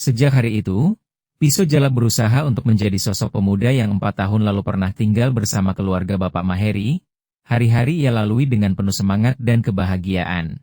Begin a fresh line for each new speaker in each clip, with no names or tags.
Sejak hari itu, Piso Jalak berusaha untuk menjadi sosok pemuda yang 4 tahun lalu pernah tinggal bersama keluarga Bapak Maheri. Hari-hari ia lalui dengan penuh semangat dan kebahagiaan.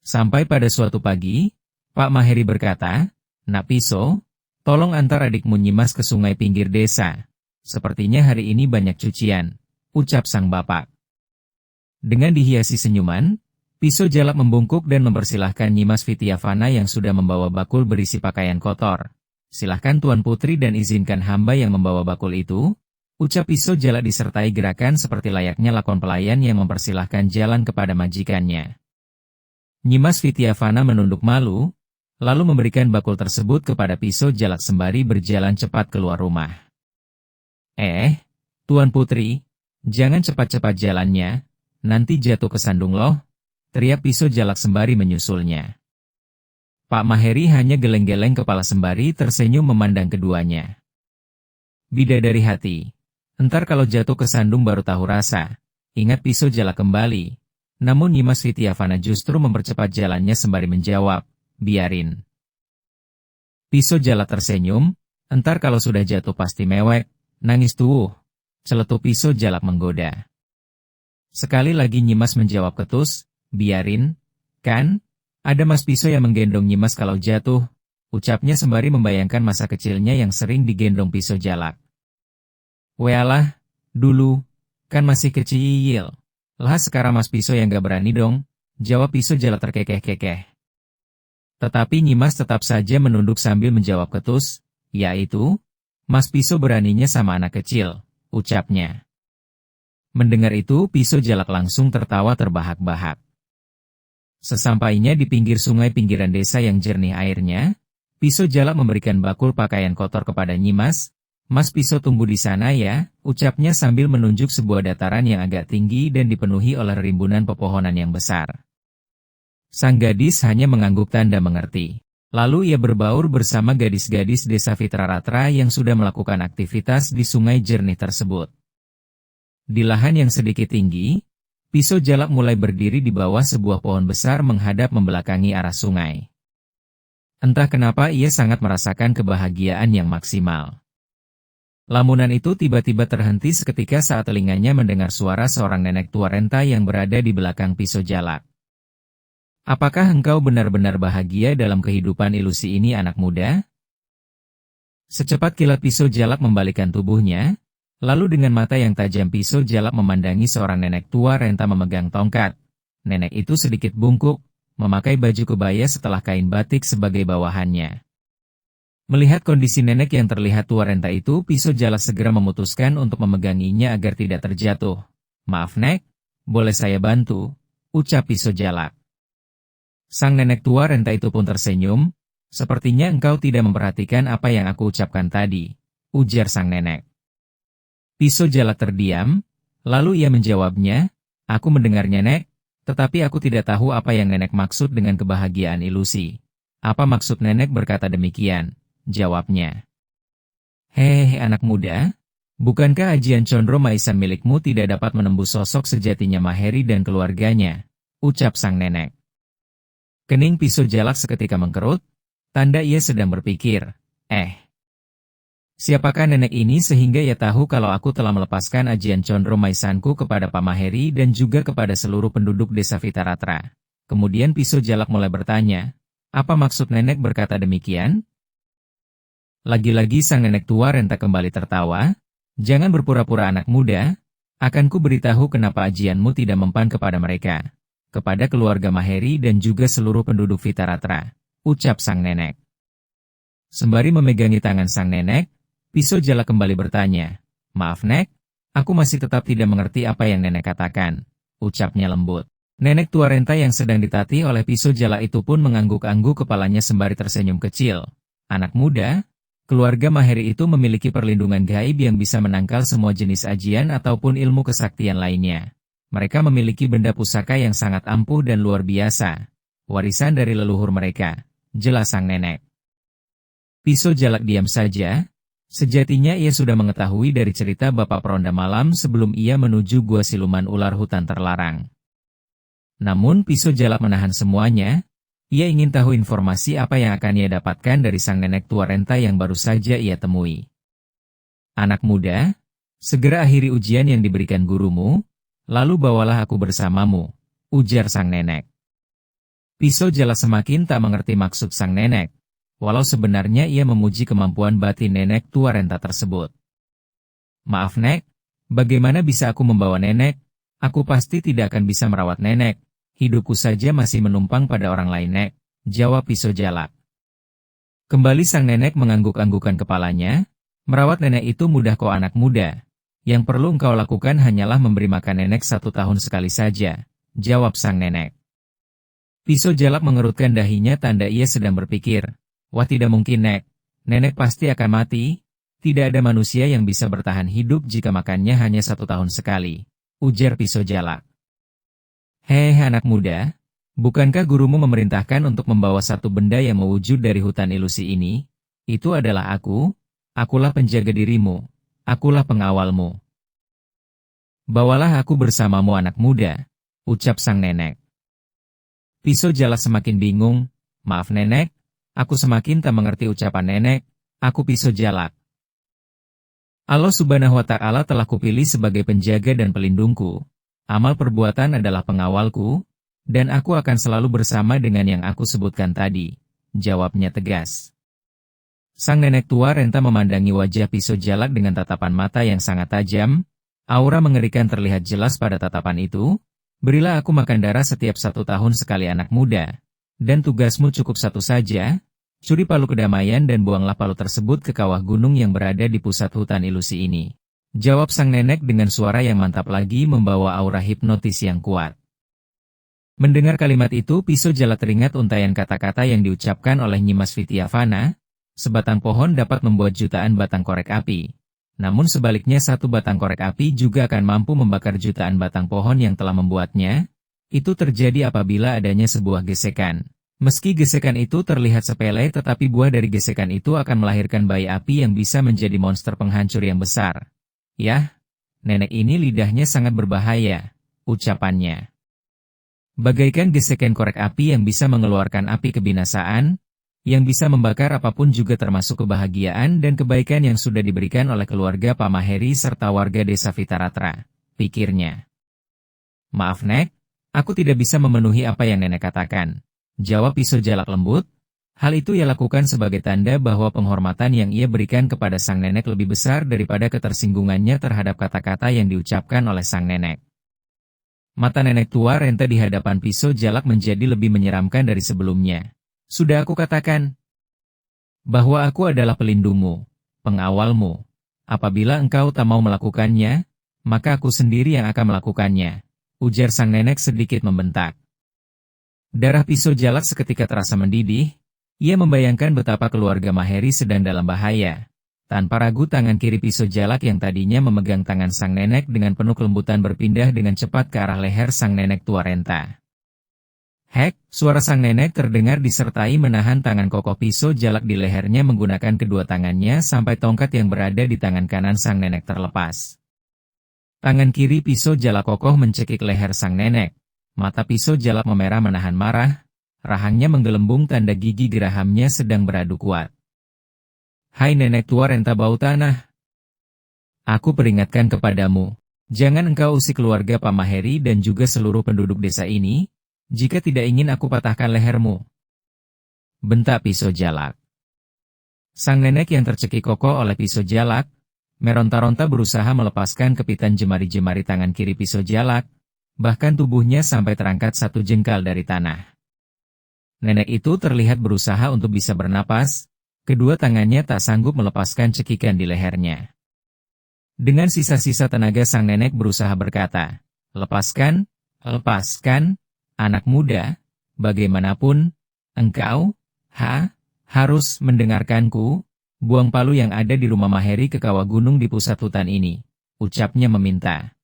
Sampai pada suatu pagi, Pak Maheri berkata, "Nak Piso, tolong antar adikmu Nyimas ke sungai pinggir desa. Sepertinya hari ini banyak cucian," ucap sang bapak. Dengan dihiasi senyuman, Piso Jalak membungkuk dan mempersilahkan Nyimas Fitiavana yang sudah membawa bakul berisi pakaian kotor. "Silahkan Tuan Putri dan izinkan hamba yang membawa bakul itu," ucap Piso Jalak disertai gerakan seperti layaknya lakon pelayan yang mempersilahkan jalan kepada majikannya. Nyimas Fitiavana menunduk malu, lalu memberikan bakul tersebut kepada Piso Jalak sembari berjalan cepat keluar rumah. Tuan Putri, jangan cepat-cepat jalannya, nanti jatuh ke sandung loh," teriak Piso Jalak sembari menyusulnya. Pak Maheri hanya geleng-geleng kepala sembari tersenyum memandang keduanya. "Bidadari hati, entar kalau jatuh ke sandung baru tahu rasa," ingat Piso Jalak kembali. Namun Nyimas Fitiavana justru mempercepat jalannya sembari menjawab, "Biarin." Piso Jalak tersenyum, "Entar kalau sudah jatuh pasti mewek, nangis tuh," celetuk Piso Jalak menggoda. Sekali lagi Nyimas menjawab ketus, "Biarin, kan? Ada Mas Piso yang menggendong Nyimas kalau jatuh," ucapnya sembari membayangkan masa kecilnya yang sering digendong Piso Jalak. "Wealah, dulu, kan masih kecil. Lah sekarang Mas Piso yang gak berani dong," jawab Piso Jalak terkekeh-kekeh. Tetapi Nyimas tetap saja menunduk sambil menjawab ketus, "Yaitu, Mas Piso beraninya sama anak kecil," ucapnya. Mendengar itu Piso Jalak langsung tertawa terbahak-bahak. Sesampainya di pinggir sungai pinggiran desa yang jernih airnya, Piso Jalak memberikan bakul pakaian kotor kepada Nyimas. "Mas Piso tunggu di sana ya," ucapnya sambil menunjuk sebuah dataran yang agak tinggi dan dipenuhi oleh rimbunan pepohonan yang besar. Sang gadis hanya mengangguk tanda mengerti. Lalu ia berbaur bersama gadis-gadis desa Fitraratra yang sudah melakukan aktivitas di sungai jernih tersebut. Di lahan yang sedikit tinggi, Piso Jalak mulai berdiri di bawah sebuah pohon besar menghadap membelakangi arah sungai. Entah kenapa ia sangat merasakan kebahagiaan yang maksimal. Lamunan itu tiba-tiba terhenti seketika saat telinganya mendengar suara seorang nenek tua renta yang berada di belakang Piso Jalak. "Apakah engkau benar-benar bahagia dalam kehidupan ilusi ini anak muda?" Secepat kilat Piso Jalak membalikkan tubuhnya, lalu dengan mata yang tajam Piso Jalak memandangi seorang nenek tua renta memegang tongkat. Nenek itu sedikit bungkuk, memakai baju kebaya setelah kain batik sebagai bawahannya. Melihat kondisi nenek yang terlihat tua renta itu, Piso Jalak segera memutuskan untuk memeganginya agar tidak terjatuh. "Maaf Nek, boleh saya bantu?" ucap Piso Jalak. Sang nenek tua renta itu pun tersenyum. "Sepertinya engkau tidak memperhatikan apa yang aku ucapkan tadi," ujar sang nenek. Piso Jalak terdiam, lalu ia menjawabnya, "Aku mendengarnya Nek, tetapi aku tidak tahu apa yang nenek maksud dengan kebahagiaan ilusi." "Apa maksud nenek berkata demikian?" jawabnya. "Hehehe anak muda, bukankah ajian Condro Maisan milikmu tidak dapat menembus sosok sejatinya Maheri dan keluarganya?" ucap sang nenek. Kening Piso Jalak seketika mengkerut, tanda ia sedang berpikir, siapakah nenek ini sehingga ia tahu kalau aku telah melepaskan ajian Condro Maisanku kepada Pak Maheri dan juga kepada seluruh penduduk desa Fitraratra. Kemudian Piso Jalak mulai bertanya, "Apa maksud nenek berkata demikian?" Lagi-lagi sang nenek tua renta kembali tertawa, "Jangan berpura-pura anak muda, akan ku beritahu kenapa ajianmu tidak mempan kepada mereka, kepada keluarga Maheri dan juga seluruh penduduk Fitraratra," ucap sang nenek. Sembari memegangi tangan sang nenek, Piso Jalak kembali bertanya, "Maaf Nek, aku masih tetap tidak mengerti apa yang nenek katakan," ucapnya lembut. Nenek tua renta yang sedang ditatih oleh Piso Jalak itu pun mengangguk-angguk kepalanya sembari tersenyum kecil. "Anak muda, keluarga Maheri itu memiliki perlindungan gaib yang bisa menangkal semua jenis ajian ataupun ilmu kesaktian lainnya. Mereka memiliki benda pusaka yang sangat ampuh dan luar biasa, warisan dari leluhur mereka," jelas sang nenek. Piso Jalak diam saja. Sejatinya ia sudah mengetahui dari cerita Bapak Peronda Malam sebelum ia menuju gua siluman ular hutan terlarang. Namun Piso Jalak menahan semuanya. Ia ingin tahu informasi apa yang akan ia dapatkan dari sang nenek tua renta yang baru saja ia temui. Anak muda, segera akhiri ujian yang diberikan gurumu, lalu bawalah aku bersamamu, ujar sang nenek. Pisau Jalak semakin tak mengerti maksud sang nenek, walau sebenarnya ia memuji kemampuan batin nenek tua renta tersebut. Maaf nek, bagaimana bisa aku membawa nenek? Aku pasti tidak akan bisa merawat nenek. Hidupku saja masih menumpang pada orang lain nek, jawab Pisau Jalak. Kembali sang nenek mengangguk-anggukan kepalanya, merawat nenek itu mudah kok anak muda. Yang perlu engkau lakukan hanyalah memberi makan nenek 1 tahun sekali saja, jawab sang nenek. Pisau Jalak mengerutkan dahinya tanda ia sedang berpikir, wah tidak mungkin nek, nenek pasti akan mati, tidak ada manusia yang bisa bertahan hidup jika makannya hanya 1 tahun sekali, ujar Pisau Jalak. Hei anak muda, bukankah gurumu memerintahkan untuk membawa satu benda yang mewujud dari hutan ilusi ini? Itu adalah akulah penjaga dirimu, akulah pengawalmu. Bawalah aku bersamamu anak muda, ucap sang nenek. Pisau Jalak semakin bingung, maaf nenek, aku semakin tak mengerti ucapan nenek, aku Pisau Jalak. Allah Subhanahu wa Ta'ala telah kupilih sebagai penjaga dan pelindungku. Amal perbuatan adalah pengawalku, dan aku akan selalu bersama dengan yang aku sebutkan tadi, jawabnya tegas. Sang nenek tua renta memandangi wajah Pisau Jalak dengan tatapan mata yang sangat tajam, aura mengerikan terlihat jelas pada tatapan itu, berilah aku makan darah setiap 1 tahun sekali anak muda, dan tugasmu cukup satu saja, curi palu kedamaian dan buanglah palu tersebut ke kawah gunung yang berada di pusat hutan ilusi ini. Jawab sang nenek dengan suara yang mantap lagi membawa aura hipnotis yang kuat. Mendengar kalimat itu Pisau Jalak teringat untayan kata-kata yang diucapkan oleh Nyimas Vityavana, sebatang pohon dapat membuat jutaan batang korek api. Namun sebaliknya satu batang korek api juga akan mampu membakar jutaan batang pohon yang telah membuatnya. Itu terjadi apabila adanya sebuah gesekan. Meski gesekan itu terlihat sepele tetapi buah dari gesekan itu akan melahirkan bayi api yang bisa menjadi monster penghancur yang besar. Yah, nenek ini lidahnya sangat berbahaya, ucapannya. Bagaikan gesekan korek api yang bisa mengeluarkan api kebinasaan, yang bisa membakar apapun juga termasuk kebahagiaan dan kebaikan yang sudah diberikan oleh keluarga Pak Maheri serta warga desa Vitaratra, pikirnya. Maaf nek, aku tidak bisa memenuhi apa yang nenek katakan, jawab Pisau Jalak lembut. Hal itu ia lakukan sebagai tanda bahwa penghormatan yang ia berikan kepada sang nenek lebih besar daripada ketersinggungannya terhadap kata-kata yang diucapkan oleh sang nenek. Mata nenek tua renta di hadapan Pisau Jalak menjadi lebih menyeramkan dari sebelumnya. Sudah aku katakan bahwa aku adalah pelindungmu, pengawalmu. Apabila engkau tak mau melakukannya, maka aku sendiri yang akan melakukannya, ujar sang nenek sedikit membentak. Darah Pisau Jalak seketika terasa mendidih. Ia membayangkan betapa keluarga Maheri sedang dalam bahaya. Tanpa ragu tangan kiri Pisau Jalak yang tadinya memegang tangan sang nenek dengan penuh kelembutan berpindah dengan cepat ke arah leher sang nenek tua renta. Hek, suara sang nenek terdengar disertai menahan tangan kokoh Pisau Jalak di lehernya menggunakan kedua tangannya sampai tongkat yang berada di tangan kanan sang nenek terlepas. Tangan kiri Pisau Jalak kokoh mencekik leher sang nenek. Mata Pisau Jalak memerah menahan marah. Rahangnya menggelembung tanda gigi gerahamnya sedang beradu kuat. Hai nenek tua renta bau tanah. Aku peringatkan kepadamu, jangan engkau usik keluarga Pak Maheri dan juga seluruh penduduk desa ini, jika tidak ingin aku patahkan lehermu. Bentak Pisau Jalak. Sang nenek yang tercekik kokoh oleh Pisau Jalak, meronta-ronta berusaha melepaskan kepitan jemari-jemari tangan kiri Pisau Jalak, bahkan tubuhnya sampai terangkat 1 jengkal dari tanah. Nenek itu terlihat berusaha untuk bisa bernapas, kedua tangannya tak sanggup melepaskan cekikan di lehernya. Dengan sisa-sisa tenaga sang nenek berusaha berkata, lepaskan, anak muda, bagaimanapun, engkau, harus mendengarkanku, buang palu yang ada di rumah Maheri ke kawah gunung di pusat hutan ini, ucapnya meminta.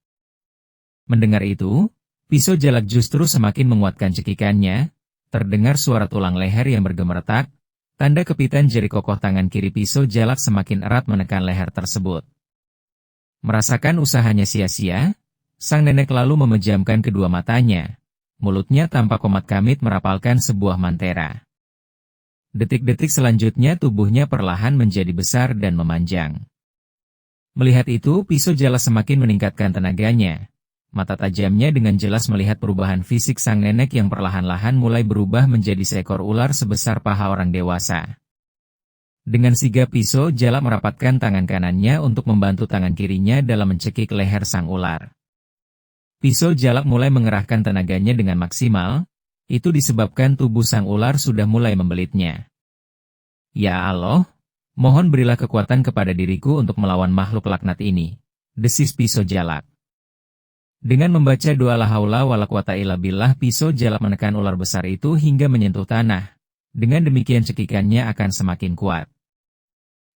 Mendengar itu, Pisau Jalak justru semakin menguatkan cekikannya. Terdengar suara tulang leher yang bergemeretak, tanda kepitan jari kokoh tangan kiri Pisau Jalak semakin erat menekan leher tersebut. Merasakan usahanya sia-sia, sang nenek lalu memejamkan kedua matanya. mulutnya tampak komat kamit merapalkan sebuah mantera. Detik-detik selanjutnya tubuhnya perlahan menjadi besar dan memanjang. Melihat itu, pisau jala semakin meningkatkan tenaganya. Mata tajamnya dengan jelas melihat perubahan fisik sang nenek yang perlahan-lahan mulai berubah menjadi seekor ular sebesar paha orang dewasa. Dengan sigap pisau jala merapatkan tangan kanannya untuk membantu tangan kirinya dalam mencekik leher sang ular. Pisau jalak mulai mengerahkan tenaganya dengan maksimal, itu disebabkan tubuh sang ular sudah mulai membelitnya. Ya Allah, mohon berilah kekuatan kepada diriku untuk melawan makhluk laknat ini, desis pisau jalak. Dengan membaca doa la haula wala quwata illa billah, pisau jalak menekan ular besar itu hingga menyentuh tanah. Dengan demikian cekikannya akan semakin kuat.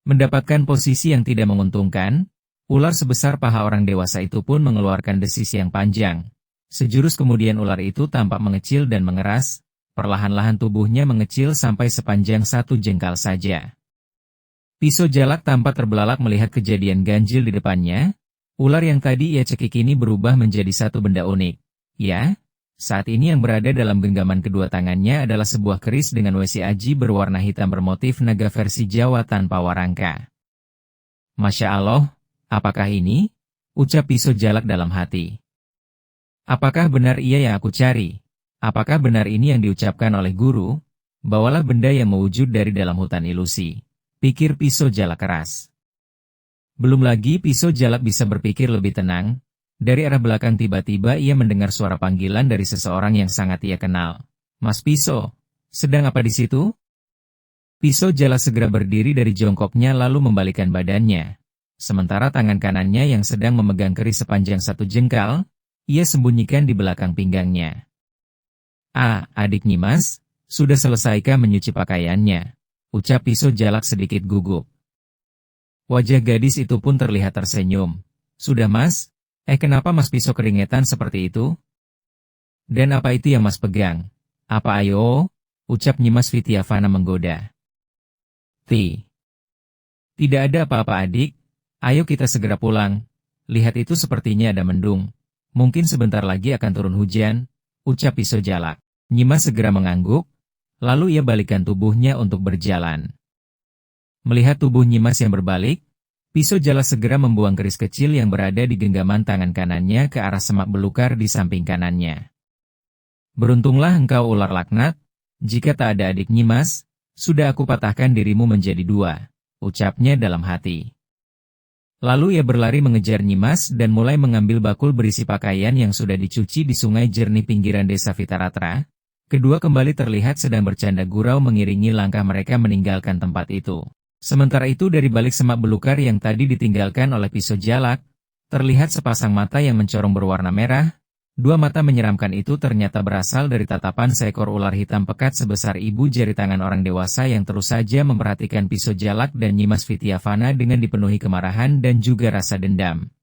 Mendapatkan posisi yang tidak menguntungkan, ular sebesar paha orang dewasa itu pun mengeluarkan desis yang panjang. Sejurus kemudian ular itu tampak mengecil dan mengeras, perlahan-lahan tubuhnya mengecil sampai sepanjang 1 jengkal saja. Pisau jalak tampak terbelalak melihat kejadian ganjil di depannya. Ular yang tadi ia cekik ini berubah menjadi satu benda unik. Ya, saat ini yang berada dalam genggaman kedua tangannya adalah sebuah keris dengan wesi aji berwarna hitam bermotif naga versi Jawa tanpa warangka. Masya Allah, apakah ini? Ucap pisau jalak dalam hati. Apakah benar ia yang aku cari? Apakah benar ini yang diucapkan oleh guru? Bawalah benda yang mewujud dari dalam hutan ilusi. Pikir pisau jalak keras. Belum lagi pisau jalak bisa berpikir lebih tenang. Dari arah belakang tiba-tiba ia mendengar suara panggilan dari seseorang yang sangat ia kenal. Mas Pisau, sedang apa di situ? Pisau jalak segera berdiri dari jongkoknya lalu membalikkan badannya. Sementara tangan kanannya yang sedang memegang keris sepanjang 1 jengkal, ia sembunyikan di belakang pinggangnya. Ah, adik Nyimas, sudah selesaikah menyuci pakaiannya? Ucap pisau jalak sedikit gugup. Wajah gadis itu pun terlihat tersenyum. Sudah Mas? Kenapa Mas Pisau keringetan seperti itu? Dan apa itu yang Mas pegang? Apa ayo? Ucap Nyimas Vityavana menggoda. Tidak ada apa-apa adik. Ayo kita segera pulang. Lihat itu sepertinya ada mendung. Mungkin sebentar lagi akan turun hujan. Ucap pisau jalak. Nyimas segera mengangguk. Lalu ia balikkan tubuhnya untuk berjalan. Melihat tubuh Nyimas yang berbalik, pisau jalak segera membuang keris kecil yang berada di genggaman tangan kanannya ke arah semak belukar di samping kanannya. Beruntunglah engkau ular laknat, jika tak ada adik Nyimas, sudah aku patahkan dirimu menjadi 2, ucapnya dalam hati. Lalu ia berlari mengejar Nyimas dan mulai mengambil bakul berisi pakaian yang sudah dicuci di sungai jernih pinggiran desa Vitaratra. Kedua kembali terlihat sedang bercanda gurau mengiringi langkah mereka meninggalkan tempat itu. Sementara itu dari balik semak belukar yang tadi ditinggalkan oleh pisau jalak, terlihat sepasang mata yang mencorong berwarna merah. 2 mata menyeramkan itu ternyata berasal dari tatapan seekor ular hitam pekat sebesar ibu jari tangan orang dewasa yang terus saja memperhatikan pisau jalak dan Nyimas Vityavana dengan dipenuhi kemarahan dan juga rasa dendam.